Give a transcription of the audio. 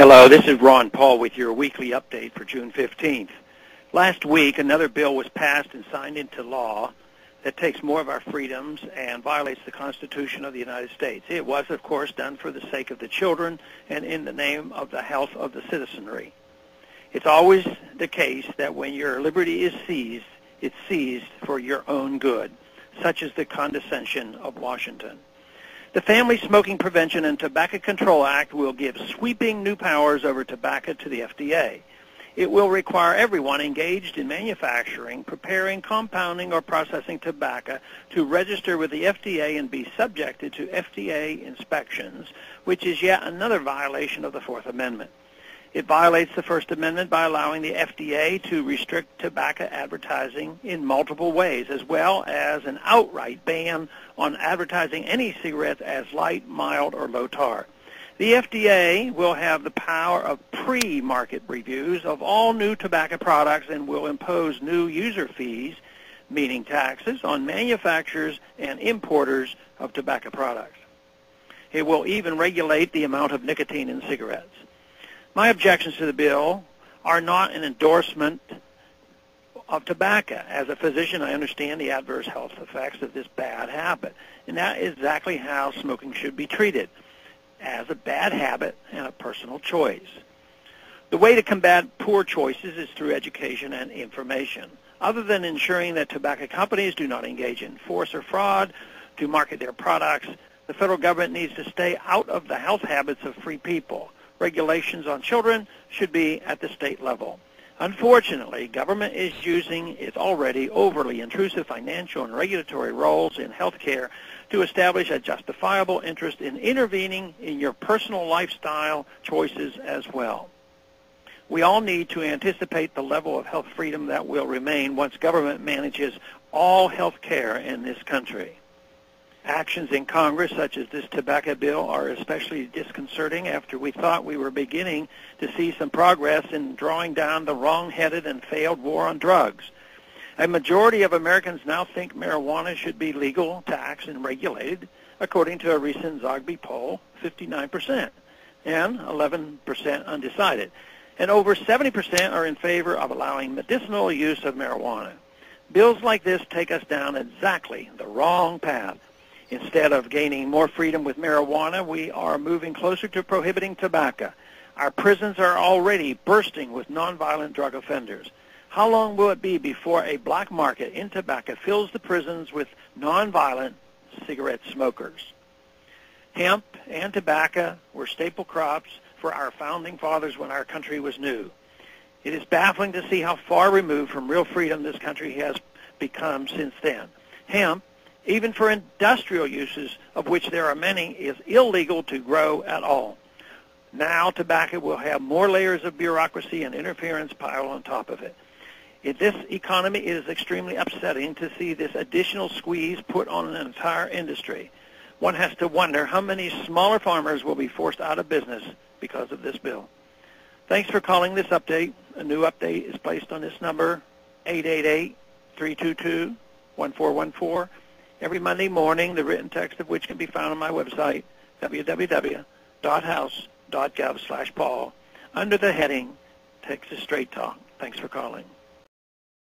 Hello, this is Ron Paul with your weekly update for June 15th. Last week, another bill was passed and signed into law that takes more of our freedoms and violates the Constitution of the United States. It was, of course, done for the sake of the children and in the name of the health of the citizenry. It's always the case that when your liberty is seized, it's seized for your own good, such as the condescension of Washington. The Family Smoking Prevention and Tobacco Control Act will give sweeping new powers over tobacco to the FDA. It will require everyone engaged in manufacturing, preparing, compounding, or processing tobacco to register with the FDA and be subjected to FDA inspections, which is yet another violation of the Fourth Amendment. It violates the First Amendment by allowing the FDA to restrict tobacco advertising in multiple ways, as well as an outright ban on advertising any cigarettes as light, mild, or low tar. The FDA will have the power of pre-market reviews of all new tobacco products and will impose new user fees, meaning taxes, on manufacturers and importers of tobacco products. It will even regulate the amount of nicotine in cigarettes. My objections to the bill are not an endorsement of tobacco. As a physician, I understand the adverse health effects of this bad habit, and that is exactly how smoking should be treated, as a bad habit and a personal choice. The way to combat poor choices is through education and information. Other than ensuring that tobacco companies do not engage in force or fraud to market their products, the federal government needs to stay out of the health habits of free people. Regulations on children should be at the state level. Unfortunately, government is using its already overly intrusive financial and regulatory roles in health care to establish a justifiable interest in intervening in your personal lifestyle choices as well. We all need to anticipate the level of health freedom that will remain once government manages all health care in this country. Actions in Congress, such as this tobacco bill, are especially disconcerting after we thought we were beginning to see some progress in drawing down the wrong-headed and failed war on drugs. A majority of Americans now think marijuana should be legal, taxed, and regulated, according to a recent Zogby poll, 59%, and 11% undecided. And over 70% are in favor of allowing medicinal use of marijuana. Bills like this take us down exactly the wrong path. Instead of gaining more freedom with marijuana, we are moving closer to prohibiting tobacco. Our prisons are already bursting with nonviolent drug offenders. How long will it be before a black market in tobacco fills the prisons with nonviolent cigarette smokers? Hemp and tobacco were staple crops for our founding fathers when our country was new. It is baffling to see how far removed from real freedom this country has become since then. Hemp, even for industrial uses, of which there are many, is illegal to grow at all. Now tobacco will have more layers of bureaucracy and interference piled on top of it. In this economy, it is extremely upsetting to see this additional squeeze put on an entire industry. One has to wonder how many smaller farmers will be forced out of business because of this bill. Thanks for calling this update. A new update is placed on this number, 888-322-1414. Every Monday morning, the written text of which can be found on my website, www.house.gov/Paul, under the heading Texas Straight Talk. Thanks for calling.